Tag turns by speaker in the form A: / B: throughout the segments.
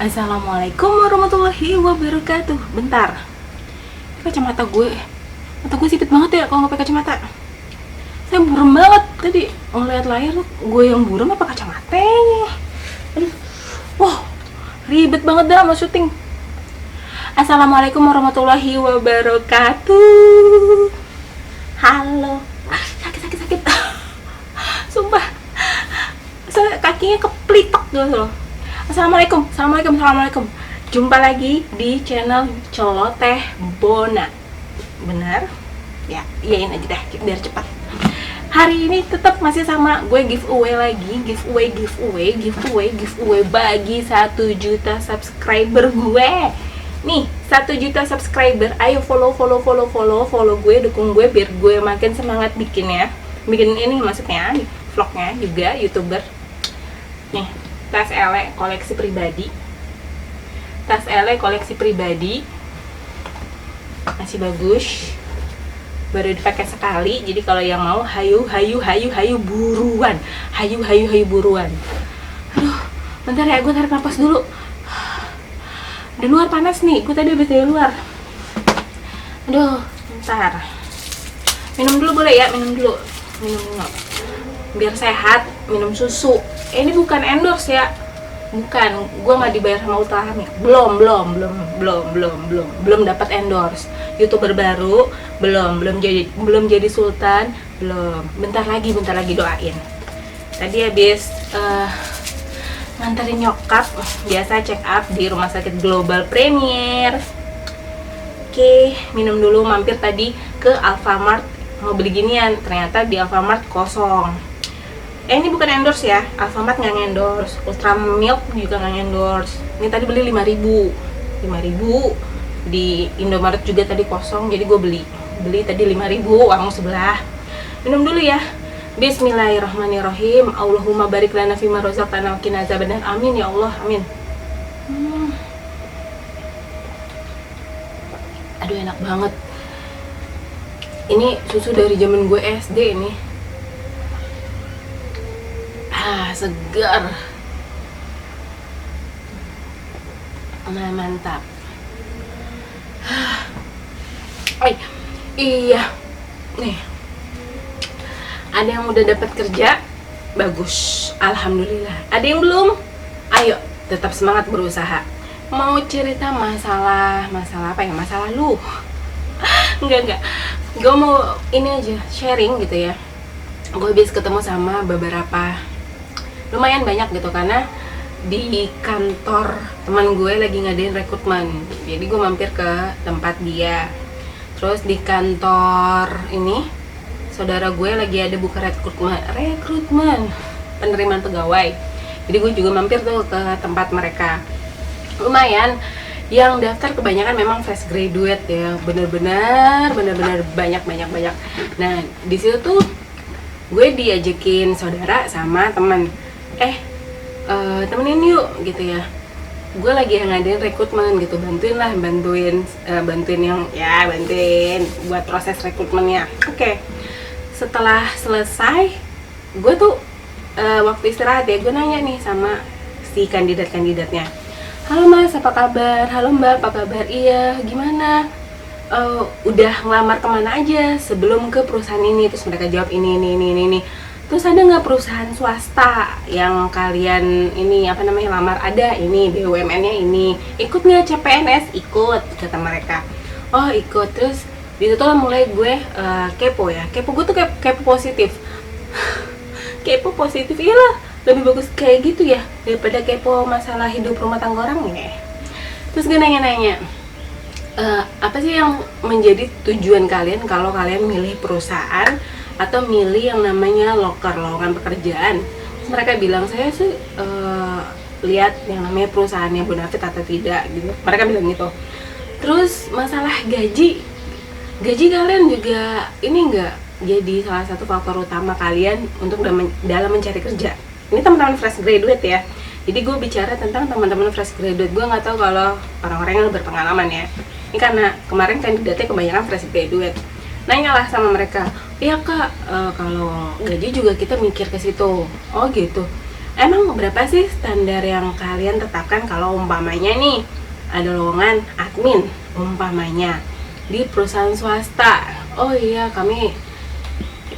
A: Assalamualaikum warahmatullahi wabarakatuh. Bentar, kacamata gue, mata gue sipit banget ya kalau nggak pakai kacamata. Saya buram banget tadi ngeliat layar, gue yang buram apa kacamatanya? Aduh, wah ribet banget dah sama syuting. Assalamualaikum warahmatullahi wabarakatuh. Halo, sakit. Sumpah, kakinya keplitok gitu loh. Assalamualaikum. Jumpa lagi di channel Celoteh Bona. Benar? Ya, iyain aja deh biar cepat. Hari ini tetap masih sama gue, giveaway lagi, giveaway bagi 1 juta subscriber gue. Nih, 1 juta subscriber, ayo follow gue, dukung gue biar gue makin semangat bikin ini maksudnya vlognya juga YouTuber. Nih, tas ele koleksi pribadi masih bagus, baru dipakai sekali. Jadi kalau yang mau hayu buruan. Aduh, bentar ya, gue tarik nafas dulu. Di luar panas nih, gue tadi habis dari luar. Aduh, bentar. Minum dulu boleh ya? Minum dulu biar sehat, minum susu. Ini bukan endorse ya, bukan, gue nggak dibayar sama Ultrahamid, belum dapat endorse. YouTuber baru, belum jadi sultan, belum. Bentar lagi doain. Tadi habis nganterin nyokap, biasa check up di rumah sakit Global Premier. Oke, minum dulu, mampir tadi ke Alfamart mau beli ginian, ternyata di Alfamart kosong. Ini bukan endorse ya, Alfamart nggak endorse, Ultramilk juga nggak endorse. Ini tadi beli 5.000 di Indomaret juga tadi kosong, jadi gue beli tadi 5.000, warung sebelah. Minum dulu ya. Bismillahirrahmanirrahim. Allahumma barik lana fima razaqtana wa qina azabannar. Amin ya Allah, amin. Aduh, enak banget. Ini susu dari zaman gue SD ini. Segar. Nah, mantap. Iya. Nih. Ada yang udah dapat kerja, bagus. Alhamdulillah. Ada yang belum? Ayo, tetap semangat berusaha. Mau cerita masalah apa ya? Masalah lu. Enggak. Gue mau ini aja, sharing gitu ya. Gue habis ketemu sama beberapa, lumayan banyak gitu, karena di kantor teman gue lagi ngadain rekrutmen. Jadi gue mampir ke tempat dia. Terus di kantor ini saudara gue lagi ada buka rekrutmen penerimaan pegawai. Jadi gue juga mampir tuh ke tempat mereka. Lumayan, yang daftar kebanyakan memang fresh graduate ya, bener-bener banyak. Nah, di situ tuh gue diajakin saudara sama temen, temenin yuk gitu ya. Gue lagi ngadain rekrutmen gitu, bantuin buat proses rekrutmennya. Oke. Setelah selesai, gue tuh waktu istirahat ya, gue nanya nih sama si kandidatnya. Halo mas, apa kabar? Halo mbak, apa kabar? Iya, gimana? Udah ngelamar kemana aja sebelum ke perusahaan ini? Terus mereka jawab ini. Terus ada nggak perusahaan swasta yang kalian ini lamar? Ada, ini BUMN-nya ini. Ikut nggak CPNS? Ikut, kata mereka. Oh ikut. Terus di situ lah mulai gue kepo ya. Kepo gue tuh kepo positif. Kepo positif, iyalah, lebih bagus kayak gitu ya daripada kepo masalah hidup rumah tangga orang ya. Terus gue nanya, apa sih yang menjadi tujuan kalian kalau kalian milih perusahaan atau milih yang namanya lowongan pekerjaan? Terus mereka bilang, saya sih lihat yang namanya perusahaannya bonafit atau tidak gitu. Mereka bilang gitu. Terus masalah gaji kalian juga ini enggak jadi salah satu faktor utama kalian untuk dalam mencari kerja? Ini teman-teman fresh graduate ya. Jadi gue bicara tentang teman-teman fresh graduate. Gue nggak tahu kalau orang-orang yang berpengalaman ya. Ini karena kemarin kandidatnya kebanyakan fresh graduate. Nanyalah sama mereka, iya kak, kalau gaji juga kita mikir ke situ. Oh gitu. emang berapa sih standar yang kalian tetapkan kalau umpamanya nih ada lowongan admin umpamanya di perusahaan swasta? Oh iya, kami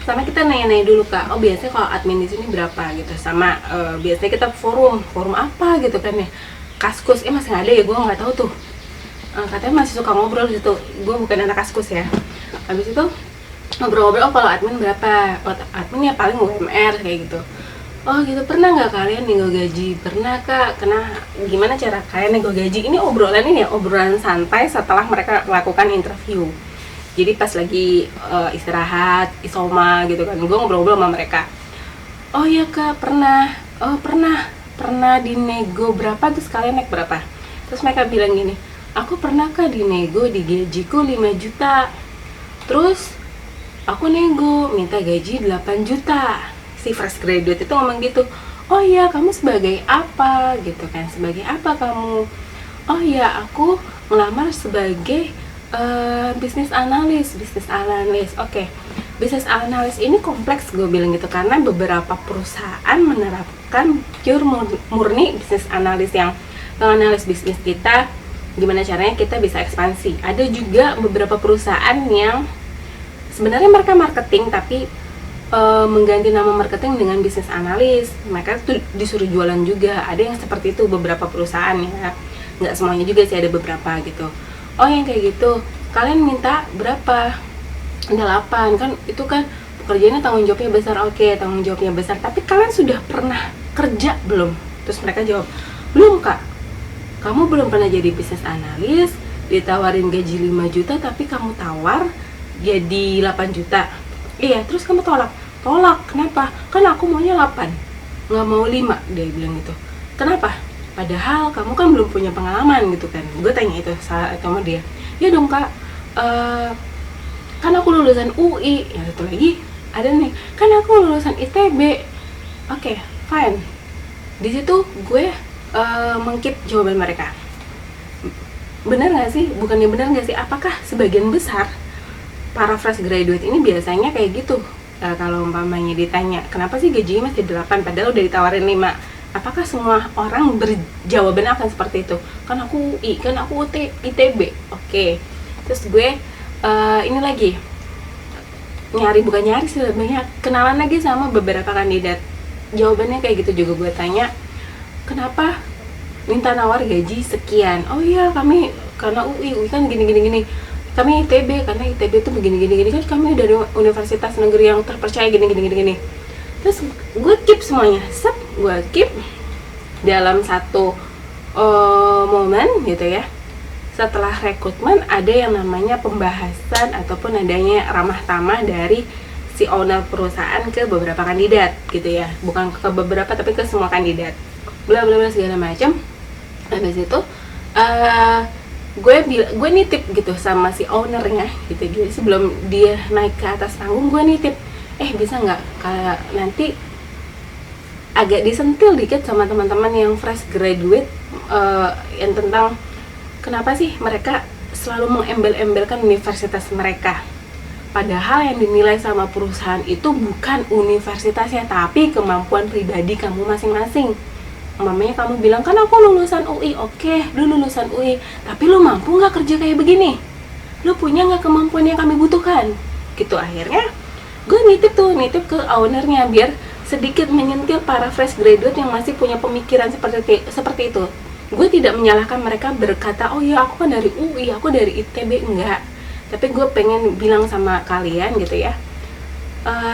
A: sama kita nanya-nanya dulu Kak, oh biasanya kalau admin di sini berapa gitu, sama biasanya kita forum apa gitu kan ya, Kaskus, masih nggak ada ya, gue nggak tahu tuh. Katanya masih suka ngobrol gitu, gue bukan anak Kaskus ya. Habis itu ngobrol-ngobrol, oh kalau admin berapa, oh, admin ya paling UMR kayak gitu. Oh gitu, pernah nggak kalian nego gaji? Pernah Kak. Gimana cara kalian nego gaji? Ini obrolan ini ya, obrolan santai setelah mereka lakukan interview. Jadi pas lagi istirahat, isoma gitu kan, gue ngobrol-ngobrol sama mereka. Oh iya Kak, pernah. Oh pernah dinego berapa, terus kalian naik berapa? Terus mereka bilang gini, aku pernah Kak dinego di gajiku 5 juta. Terus aku nego minta gaji 8 juta. Si fresh graduate itu ngomong gitu. Oh iya, kamu sebagai apa gitu kan, sebagai apa kamu? Oh iya, aku ngelamar sebagai bisnis analis. Oke. Bisnis analis ini kompleks, gue bilang gitu, karena beberapa perusahaan menerapkan pure murni bisnis analis, yang menganalisis bisnis kita, gimana caranya kita bisa ekspansi. Ada juga beberapa perusahaan yang sebenarnya mereka marketing tapi mengganti nama marketing dengan bisnis analis. Mereka tuh disuruh jualan juga. Ada yang seperti itu beberapa perusahaan ya. Nggak semuanya juga sih, ada beberapa gitu. Oh yang kayak gitu, kalian minta berapa? 8 kan, itu kan pekerjaannya tanggung jawabnya besar. Oke, tanggung jawabnya besar, tapi kalian sudah pernah kerja belum? Terus mereka jawab, belum Kak. Kamu belum pernah jadi bisnis analis, ditawarin gaji 5 juta tapi kamu tawar jadi 8 juta. Iya, terus kamu tolak. Kenapa? Kan aku maunya 8, nggak mau 5, dia bilang gitu. Kenapa? Padahal kamu kan belum punya pengalaman gitu kan. Gue tanya itu sama dia. Ya dong Kak, kan aku lulusan UI. Ya satu lagi ada nih, kan aku lulusan ITB. Oke, fine. Di situ gue mengkip jawaban mereka. Benar nggak sih? Bukannya benar nggak sih? Apakah sebagian besar para fresh graduate ini biasanya kayak gitu? Kalau umpamanya ditanya, kenapa sih gajinya masih 8 padahal udah ditawarin 5? Apakah semua orang berjawaban akan seperti itu? Kan aku UI, kan aku ITB. Oke. Terus gue ini lagi bukan nyari sih, banyak kenalan lagi sama beberapa kandidat. Jawabannya kayak gitu juga. Gue tanya, kenapa minta nawar gaji sekian? Oh iya, kami karena UI kan gini. Kami ITB karena ITB itu begini kan, kami dari universitas negeri yang terpercaya gini. Terus gue keep semuanya, gue keep dalam satu momen gitu ya. Setelah rekrutmen ada yang namanya pembahasan ataupun adanya ramah tamah dari si owner perusahaan ke beberapa kandidat gitu ya, bukan ke beberapa tapi ke semua kandidat, bla bla bla segala macam. Habis itu gue nitip gitu sama si ownernya gitu. Jadi sebelum dia naik ke atas panggung, gue nitip, bisa nggak kayak nanti agak disentil dikit sama teman-teman yang fresh graduate, yang tentang kenapa sih mereka selalu mengembel-embelkan universitas mereka, padahal yang dinilai sama perusahaan itu bukan universitasnya tapi kemampuan pribadi kamu masing-masing. Mamanya kamu bilang, kan aku lulusan UI. Oke, lu lulusan UI, tapi lu mampu nggak kerja kayak begini? Lu punya nggak kemampuan yang kami butuhkan? Gitu. Akhirnya gue nitip ke ownernya biar sedikit menyentil para fresh graduate yang masih punya pemikiran seperti itu. Gue tidak menyalahkan mereka berkata, oh iya aku kan dari UI, aku dari ITB, enggak. Tapi gue pengen bilang sama kalian gitu ya,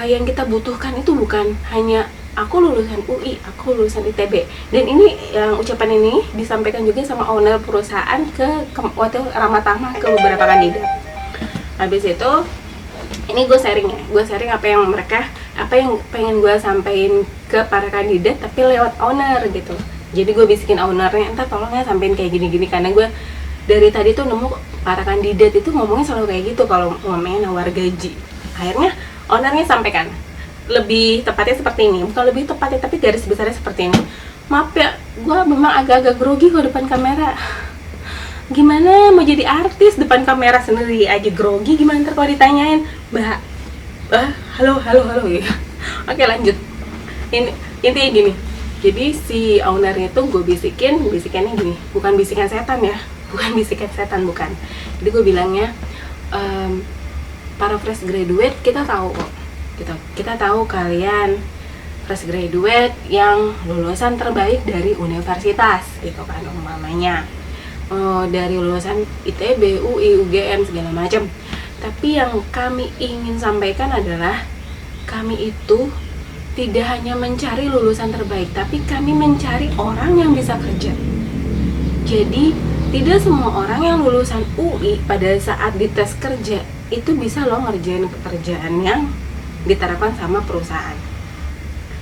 A: yang kita butuhkan itu bukan hanya aku lulusan UI, aku lulusan ITB. Dan ini yang ucapan ini disampaikan juga sama owner perusahaan waktu ramah tamah ke beberapa kandidat. Habis itu ini gue sharing apa yang pengen gue sampaikan ke para kandidat tapi lewat owner gitu. Jadi gue bisikin ownernya, entar tolong ya sampein kayak gini-gini, karena gue dari tadi tuh nemu para kandidat itu ngomongnya selalu kayak gitu kalau ngomongnya nawar gaji. Akhirnya ownernya sampaikan, lebih tepatnya seperti ini, bukan lebih tepatnya tapi garis besarnya seperti ini. Maaf ya, gue memang agak-agak grogi kalau depan kamera. Gimana mau jadi artis depan kamera sendiri aja grogi, gimana ntar kalau ditanyain, halo ya. Oke lanjut. Intinya gini, Jadi si ownernya tuh gue bisikannya gini, bukan bisikan setan ya, bukan bisikan setan, bukan. Jadi gue bilangnya, para fresh graduate kita tahu kok, kita tahu kalian fresh graduate yang lulusan terbaik dari universitas gitu kan umpamanya, dari lulusan ITB, UI, UGM segala macam. Tapi yang kami ingin sampaikan adalah kami itu tidak hanya mencari lulusan terbaik, tapi kami mencari orang yang bisa kerja. Jadi tidak semua orang yang lulusan UI pada saat dites kerja itu bisa loh ngerjain pekerjaan yang diterapkan sama perusahaan.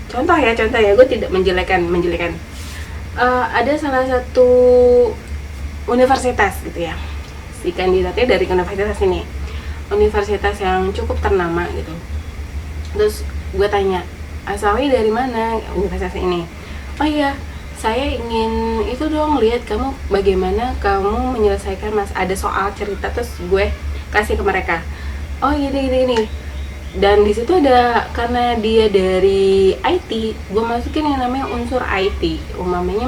A: Contoh ya, gue tidak menjelekan. Ada salah satu universitas gitu ya, si kandidatnya dari universitas ini, universitas yang cukup ternama gitu. Terus gue tanya, asalnya dari mana universitas ini? Oh iya, saya ingin itu dong, lihat kamu bagaimana kamu menyelesaikan ada soal cerita. Terus gue kasih ke mereka, oh gini. Dan di situ ada, karena dia dari IT, gue masukin yang namanya unsur IT, umpamanya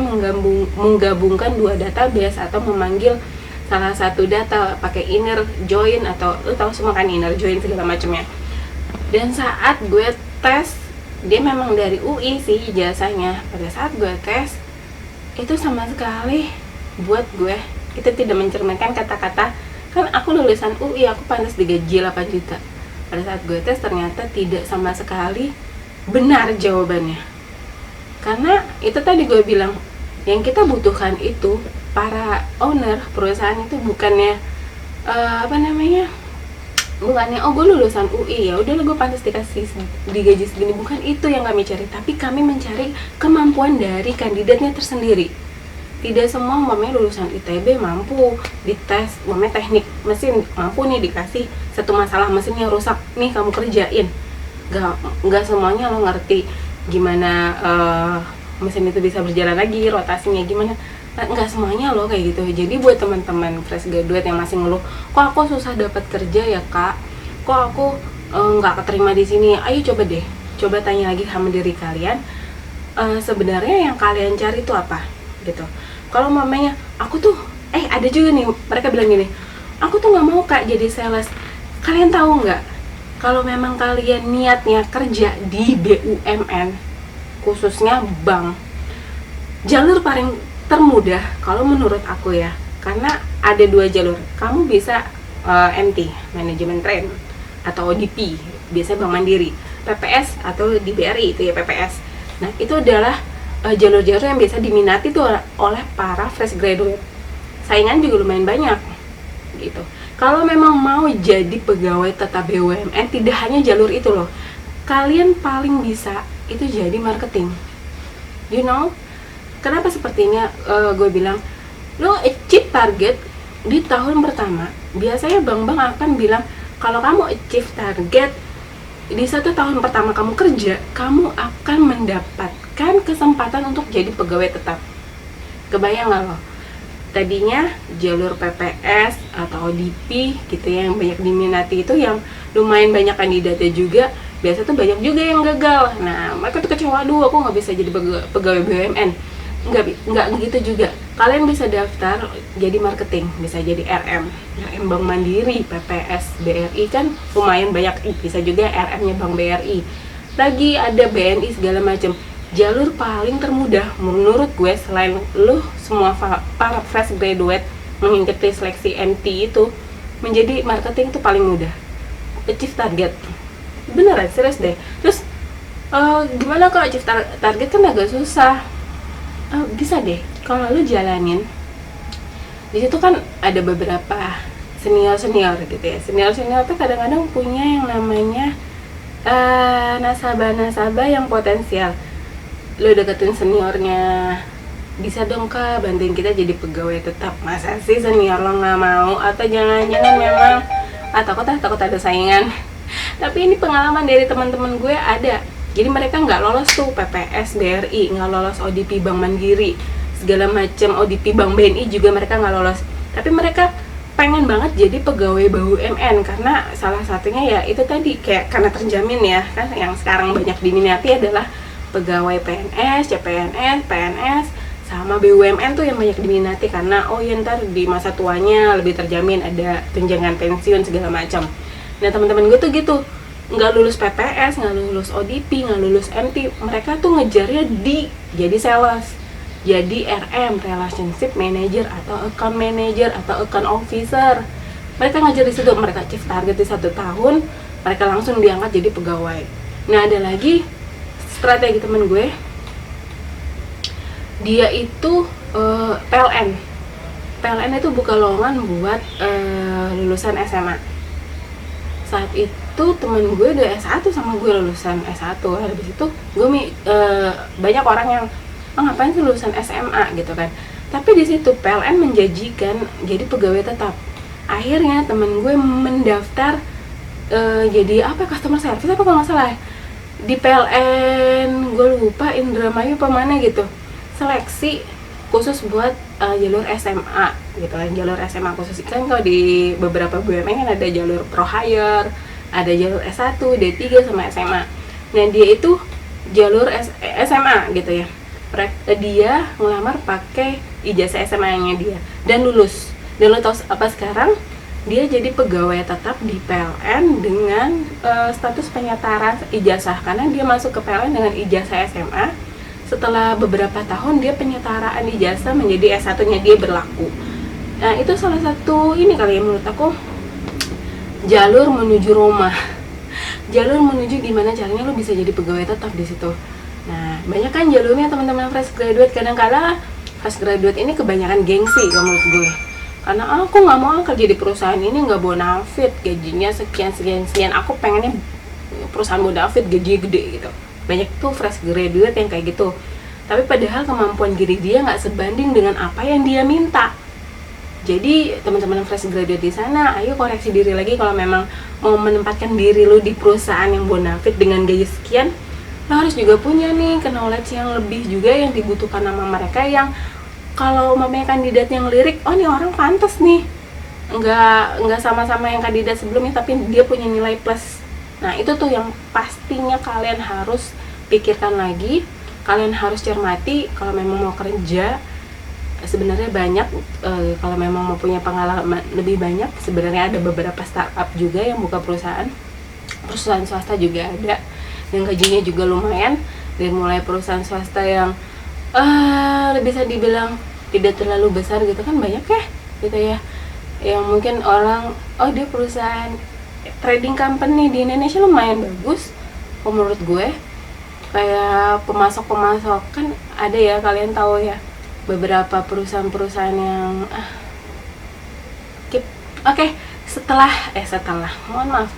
A: menggabungkan dua database atau memanggil salah satu data pakai inner join, atau lo tau semua kan inner join segala macamnya. Dan saat gue tes, dia memang dari UI sih ijazahnya. Pada saat gue tes, itu sama sekali buat gue itu tidak mencerminkan kata-kata, kan aku lulusan UI, aku pantas digaji 8 juta. Pada saat gue tes ternyata tidak sama sekali benar jawabannya. Karena itu tadi gue bilang, yang kita butuhkan itu para owner perusahaan itu bukannya bukannya oh gue lulusan UI ya udah gue pantas digaji segini. Bukan itu yang kami cari, tapi kami mencari kemampuan dari kandidatnya tersendiri. Tidak semua umpamanya lulusan ITB mampu dites umpamanya teknik mesin, mampu nih dikasih satu masalah mesinnya rusak, nih kamu kerjain. Nggak semuanya lo ngerti gimana mesin itu bisa berjalan lagi, rotasinya gimana. Nggak semuanya lo kayak gitu. Jadi buat teman-teman fresh graduate yang masih ngeluh, kok aku susah dapat kerja ya kak, kok aku nggak keterima di sini, ayo coba tanya lagi sama diri kalian, sebenarnya yang kalian cari itu apa gitu. Kalau mamanya aku tuh ada juga nih mereka bilang gini, aku tuh nggak mau kak jadi sales. Kalian tahu nggak, kalau memang kalian niatnya kerja di BUMN khususnya bank, jalur paling termudah kalau menurut aku ya, karena ada 2 jalur. Kamu bisa MT, manajemen train, atau ODP, biasanya Bank Mandiri, PPS atau di BRI itu ya PPS. Nah itu adalah jalur-jalur yang biasa diminati tuh oleh para fresh graduate. Saingan juga lumayan banyak gitu. Kalau memang mau jadi pegawai tetap BUMN, tidak hanya jalur itu loh. Kalian paling bisa itu jadi marketing. You know? Kenapa sepertinya gue bilang lo achieve target di tahun pertama. Biasanya bank-bank akan bilang kalau kamu achieve target di 1 tahun pertama kamu kerja, kamu akan mendapatkan kesempatan untuk jadi pegawai tetap. Kebayang nggak lo? Tadinya jalur PPS atau ODP gitu ya, yang banyak diminati itu, yang lumayan banyak kandidatnya juga, biasa tuh banyak juga yang gagal. Nah mereka tuh kecewa, aduh aku nggak bisa jadi pegawai BUMN. Nggak gitu juga. Kalian bisa daftar jadi marketing, bisa jadi RM Bank Mandiri, PPS, BRI kan lumayan banyak, bisa juga RM-nya Bank BRI. Lagi ada BNI segala macam. Jalur paling termudah menurut gue selain lu semua para fresh graduate mengikuti seleksi MT itu, menjadi marketing itu paling mudah. Achieve target. Beneran serius deh. Terus gimana kalau achieve target kan agak susah. Bisa deh kalau lu jalanin. Di situ kan ada beberapa senior gitu ya. Senior tuh kadang-kadang punya yang namanya nasabah yang potensial. Lu deketin seniornya, bisa dong kak bantuin kita jadi pegawai tetap. Masa sih senior lo nggak mau? Atau jangan-jangan memang takut ada saingan. Tapi ini pengalaman dari teman-teman gue ada. Jadi mereka nggak lolos tuh PPS, BRI, nggak lolos ODP Bank Mandiri, segala macam, ODP Bank BNI juga mereka nggak lolos. Tapi mereka pengen banget jadi pegawai BUMN karena salah satunya ya itu tadi, kayak karena terjamin ya kan, yang sekarang banyak diminati adalah pegawai PNS, CPNS, PNS, sama BUMN tuh yang banyak diminati karena oh ya ntar di masa tuanya lebih terjamin, ada tunjangan pensiun segala macam. Nah teman-teman gue tuh gitu, nggak lulus PPS, nggak lulus ODP, nggak lulus NT, mereka tuh ngejarnya di jadi sales, jadi RM, relationship manager atau account manager atau account officer. Mereka ngejar di situ, mereka achieve target di 1 tahun, mereka langsung diangkat jadi pegawai. Nah ada lagi strategi temen gue, dia itu PLN. PLN itu buka lowongan buat lulusan SMA. Saat itu temen gue udah S1 sama gue lulusan S1. Habis itu gue banyak orang yang ngapain sih lulusan SMA gitu kan. Tapi di situ PLN menjanjikan jadi pegawai tetap. Akhirnya temen gue mendaftar jadi apa, customer service apa kalau nggak salah di PLN, gue lupa Indramayu apa mana gitu, seleksi khusus buat jalur SMA gitu kan, jalur SMA khusus kan. Kalau di beberapa BUMN kan ada jalur pro hire, ada jalur S1, D3 sama SMA. Nah dia itu jalur SMA gitu ya, dia ngelamar pakai ijazah SMA-nya dia dan lulus. Dan lo tau apa sekarang? Dia jadi pegawai tetap di PLN dengan status penyetaran ijazah, karena dia masuk ke PLN dengan ijazah SMA. Setelah beberapa tahun dia penyetaraan ijazah menjadi S1-nya dia berlaku. Nah itu salah satu ini kali ya menurut aku, jalur menuju Roma. Jalur menuju gimana caranya lo bisa jadi pegawai tetap di situ. Nah banyak kan jalurnya teman-teman fresh graduate. Kadang-kadang fresh graduate ini kebanyakan gengsi kalau menurut gue, karena aku nggak mau kerja di perusahaan ini nggak bonafit, gajinya sekian, aku pengennya perusahaan bonafit gajinya gede gitu. Banyak tuh fresh graduate yang kayak gitu, tapi padahal kemampuan diri dia nggak sebanding dengan apa yang dia minta. Jadi teman-teman fresh graduate di sana, ayo koreksi diri lagi. Kalau memang mau menempatkan diri lo di perusahaan yang bonafit dengan gaji sekian, lo harus juga punya nih knowledge yang lebih juga yang dibutuhkan sama mereka, yang kalau mamanya kandidat yang lirik, oh nih orang pantas nih, nggak sama-sama yang kandidat sebelumnya, tapi dia punya nilai plus. Nah itu tuh yang pastinya kalian harus pikirkan lagi, kalian harus cermati. Kalau memang mau kerja, sebenarnya banyak, kalau memang mau punya pengalaman lebih banyak, sebenarnya ada beberapa startup juga yang buka perusahaan swasta juga ada, yang gajinya juga lumayan. Dan mulai perusahaan swasta yang bisa dibilang tidak terlalu besar gitu kan, banyak ya gitu ya, yang mungkin orang oh dia perusahaan trading company di Indonesia lumayan bagus. Menurut gue kayak pemasok kan ada ya, kalian tahu ya beberapa perusahaan yang Oke, setelah mohon maaf,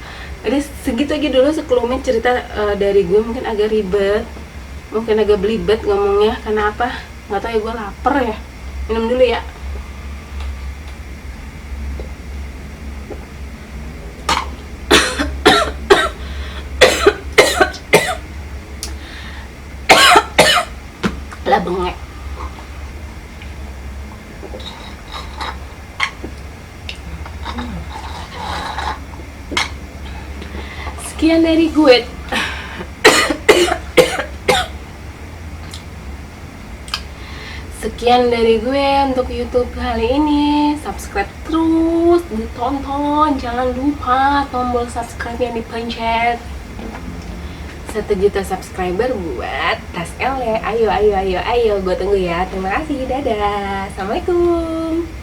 A: jadi segitu aja dulu sekelumit cerita dari gue. Mungkin agak ribet, mungkin agak belibet ngomongnya, karena apa nggak tahu ya, gue lapar ya. Minum dulu ya. Lah bengek. Sekian dari gue. Sekian dari gue untuk YouTube kali ini. Subscribe terus, ditonton, jangan lupa tombol subscribe yang dipencet. 1 juta subscriber buat Tas L ya. Ayo, gue tunggu ya. Terima kasih, dadah. Assalamualaikum.